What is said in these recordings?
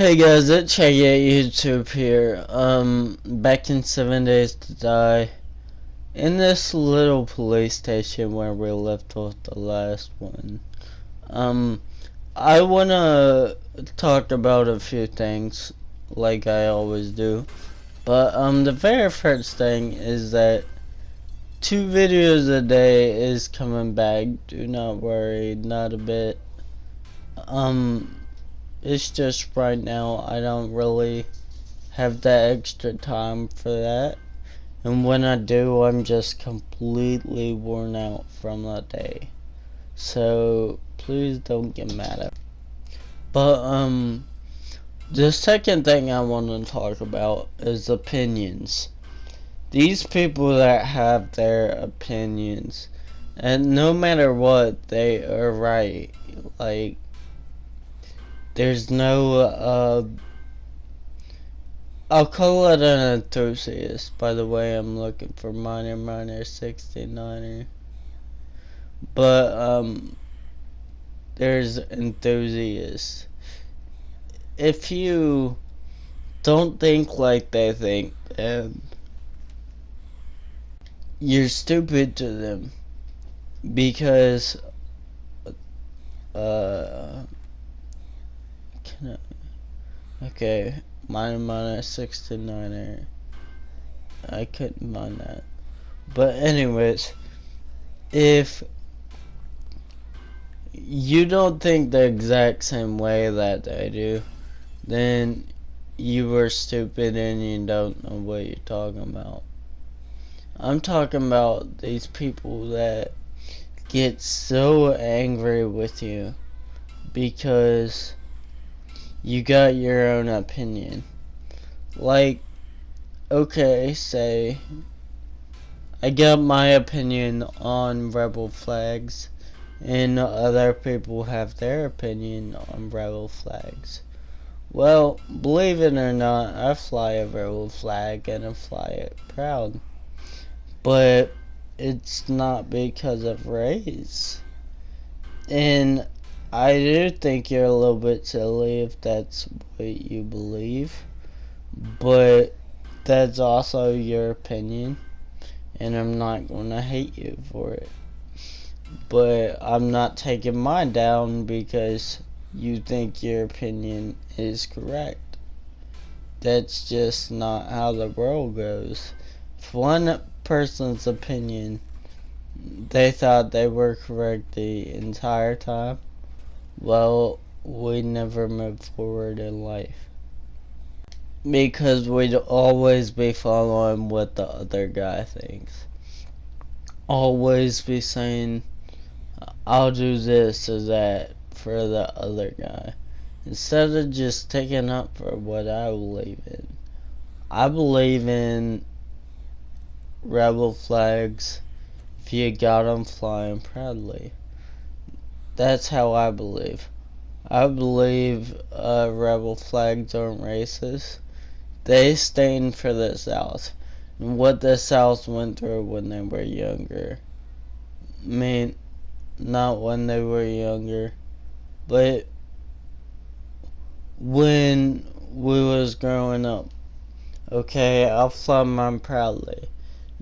Hey guys, it's YouTube here. Back in 7 Days to Die. In this little police station where we left off the last one. I wanna talk about a few things, like I always do. But, the very first thing is that 2 videos a day is coming back. Do not worry, not a bit. It's just right now I don't really have that extra time for that, and when I do, I'm just completely worn out from that day, so please don't get mad at me. But the second thing I want to talk about is opinions. These people that have their opinions, and no matter what, they are right. Like, there's no I'll call it an enthusiast. By the way, I'm looking for minor 69er. But there's enthusiasts. If you don't think like they think, then you're stupid to them. Because okay, minor 69er. I couldn't find that. But anyways, if you don't think the exact same way that they do, then you are stupid and you don't know what you're talking about. I'm talking about these people that get so angry with you because you got your own opinion. Like, okay, say I got my opinion on rebel flags, and other people have their opinion on rebel flags. Well, believe it or not, I fly a rebel flag and I fly it proud. But it's not because of race. And I do think you're a little bit silly if that's what you believe. But that's also your opinion. And I'm not gonna hate you for it. But I'm not taking mine down because you think your opinion is correct. That's just not how the world goes. If one person's opinion, they thought they were correct the entire time, well, we never move forward in life. Because we'd always be following what the other guy thinks. Always be saying, I'll do this or that for the other guy, instead of just taking up for what I believe in. I believe in rebel flags if you got them flying proudly. That's how I believe. I believe rebel flags aren't racist. They stand for the South and what the South went through when they were younger. I mean, not when they were younger, but when we was growing up. Okay, I'll fly mine proudly.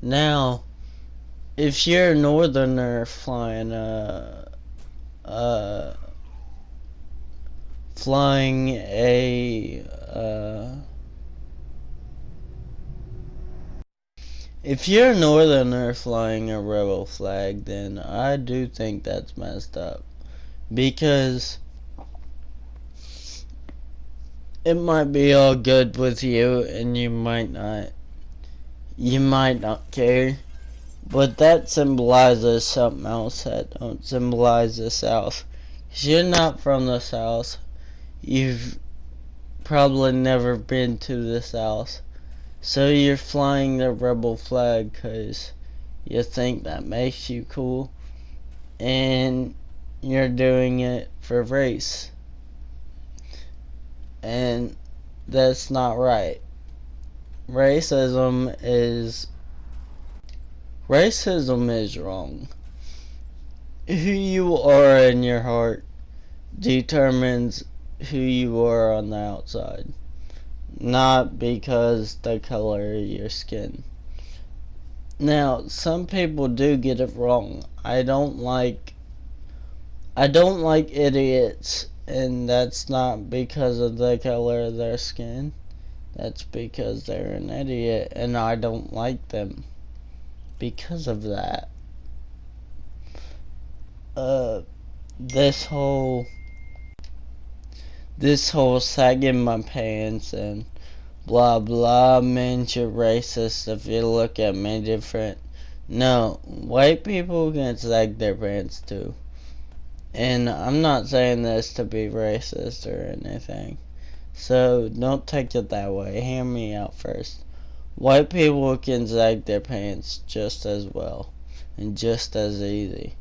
Now, if you're a northerner flying if you're a northerner flying a rebel flag, then I do think that's messed up. Because it might be all good with you and you might not care. But that symbolizes something else that don't symbolize the South. 'Cause you're not from the South. You've probably never been to the South. So you're flying the rebel flag because you think that makes you cool. And you're doing it for race. And that's not right. Racism is wrong. Who you are in your heart determines who you are on the outside, not because the color of your skin. Now, some people do get it wrong. I don't like idiots, and that's not because of the color of their skin. That's because they're an idiot, and I don't like them because of that. This whole sagging my pants and blah blah means you're racist if you look at me different. No, white people can sag their pants too. And I'm not saying this to be racist or anything. So don't take it that way. Hear me out first. White people can sag their pants just as well and just as easy.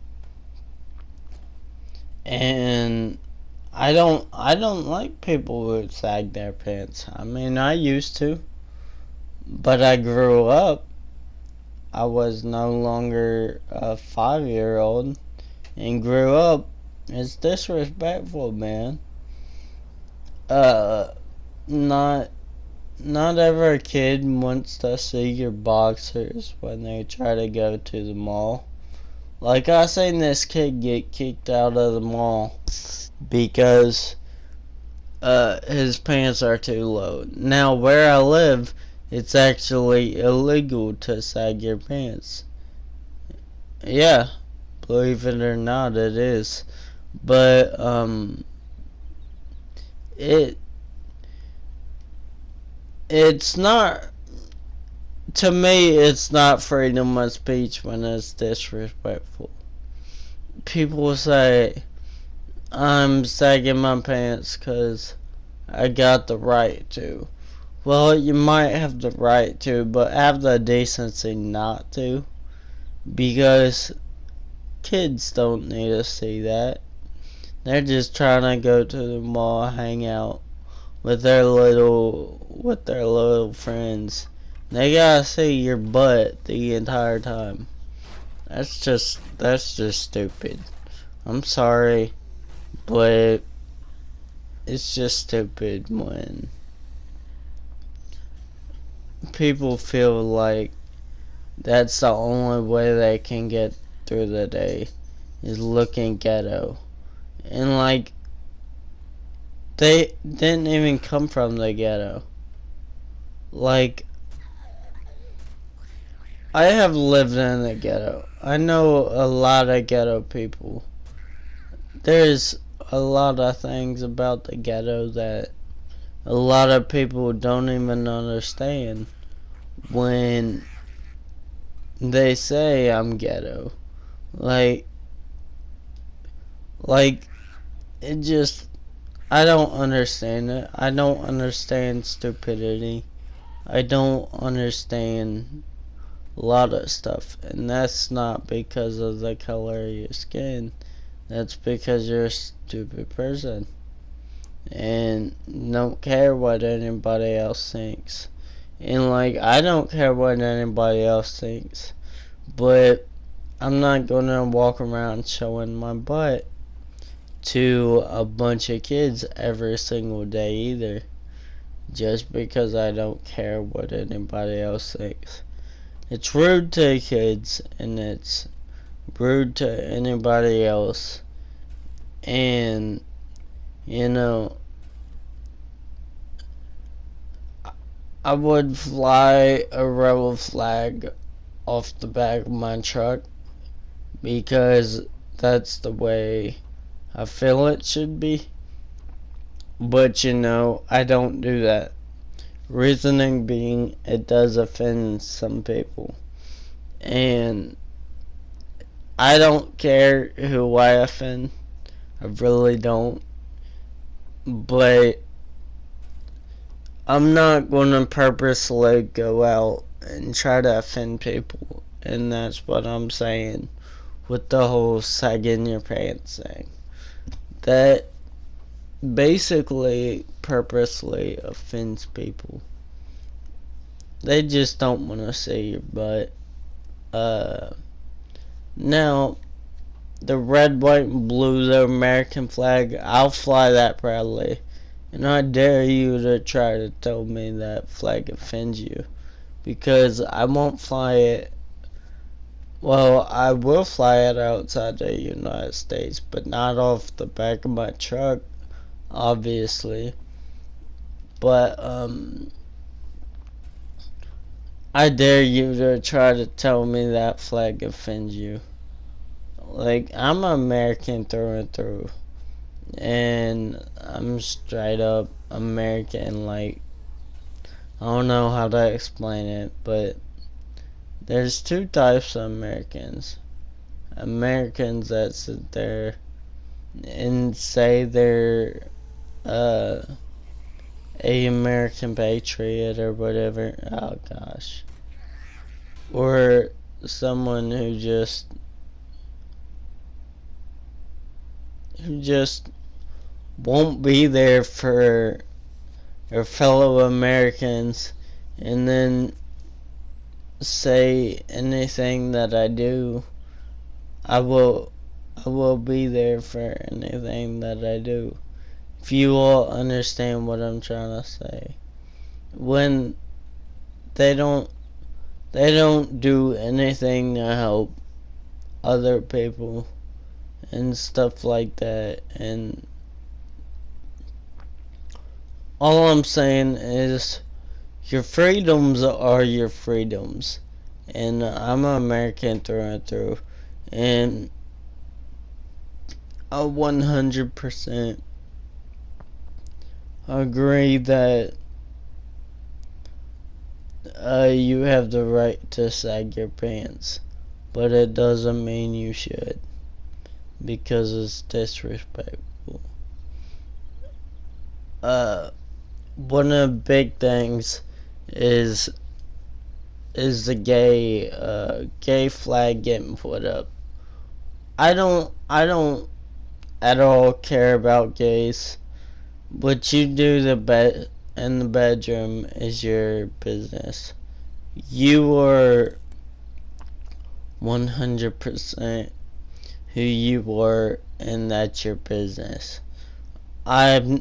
And I don't like people who sag their pants. I mean, I used to, but I grew up. I was no longer a 5-year-old and grew up. It's disrespectful, man. Not every kid wants to see your boxers when they try to go to the mall. Like, I seen this kid get kicked out of the mall because his pants are too low. Now, where I live, it's actually illegal to sag your pants. Yeah, believe it or not, it is. But it's not, to me, it's not freedom of speech when it's disrespectful. People say, I'm sagging my pants because I got the right to. Well, you might have the right to, but have the decency not to. Because kids don't need to see that. They're just trying to go to the mall, hang out with their little friends. They gotta see your butt the entire time. That's just stupid. I'm sorry, but it's just stupid when people feel like that's the only way they can get through the day is looking ghetto. And like, they didn't even come from the ghetto. Like, I have lived in the ghetto. I know a lot of ghetto people. There's a lot of things about the ghetto that a lot of people don't even understand when they say I'm ghetto. Like it just, I don't understand it. I don't understand stupidity. I don't understand a lot of stuff. And that's not because of the color of your skin. That's because you're a stupid person. And don't care what anybody else thinks. And like, I don't care what anybody else thinks. But I'm not gonna walk around showing my butt to a bunch of kids every single day either. Just because I don't care what anybody else thinks. It's rude to kids, and it's rude to anybody else. And, you know, I would fly a rebel flag off the back of my truck because that's the way I feel it should be. But, you know, I don't do that. Reasoning being, it does offend some people. And I don't care who I offend. I really don't. But I'm not going to purposely go out and try to offend people. And that's what I'm saying with the whole sagging your pants thing. That basically purposely offends people. They just don't want to see your butt. Now, the red, white, and blue, the American flag, I'll fly that proudly. And I dare you to try to tell me that flag offends you. Because I won't fly it. Well, I will fly it outside the United States, but not off the back of my truck, obviously. But, I dare you to try to tell me that flag offends you. Like, I'm American through and through. And I'm straight up American. Like, I don't know how to explain it, but there's two types of Americans. Americans that sit there and say they're uh, a American patriot or whatever. Oh gosh. Or someone who just won't be there for their fellow Americans, and then say anything that I do, I will I will be there for anything that I do. If you all understand what I'm trying to say. When they don't they don't do anything to help other people and stuff like that, and all I'm saying is your freedoms are your freedoms, and I'm an American through and through, and I 100% agree that you have the right to sag your pants, but it doesn't mean you should, because it's disrespectful. One of the big things is the gay flag getting put up. I don't at all care about gays. What you do in the bedroom is your business. You are 100% who you were, and that's your business. I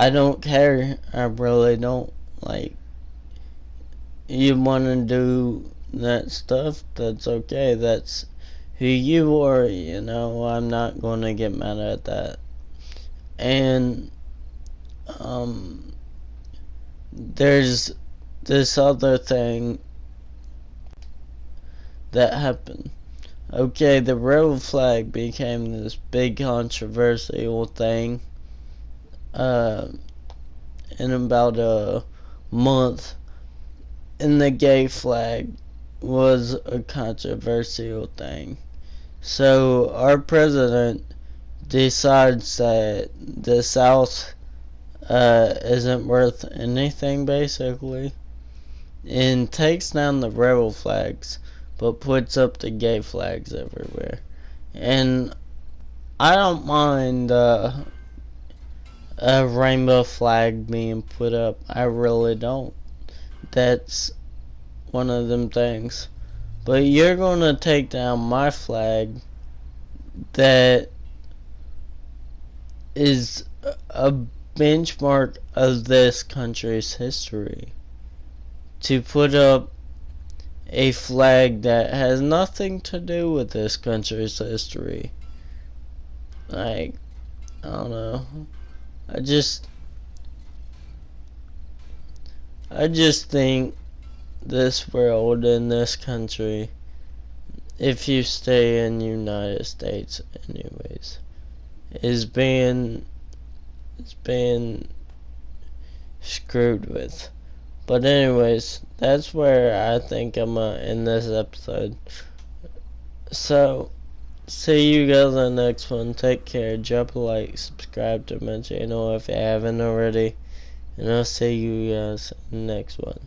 don't care. I really don't. Like, you want to do that stuff, that's okay. That's who you are, I'm not going to get mad at that. And, there's this other thing that happened. Okay, the rebel flag became this big controversial thing, uh, in about a month, and the gay flag was a controversial thing. So our president decides that the South isn't worth anything, basically, and takes down the rebel flags, but puts up the gay flags everywhere. And I don't mind a rainbow flag being put up. I really don't. That's one of them things. But you're gonna take down my flag that is a benchmark of this country's history, to put up a flag that has nothing to do with this country's history. Like, I don't know. I just think this world in this country, if you stay in the United States anyways, is being screwed with. But anyways, that's where I think I'm gonna end this episode. So, see you guys in the next one. Take care. Drop a like. Subscribe to my channel if you haven't already. And I'll see you guys in the next one.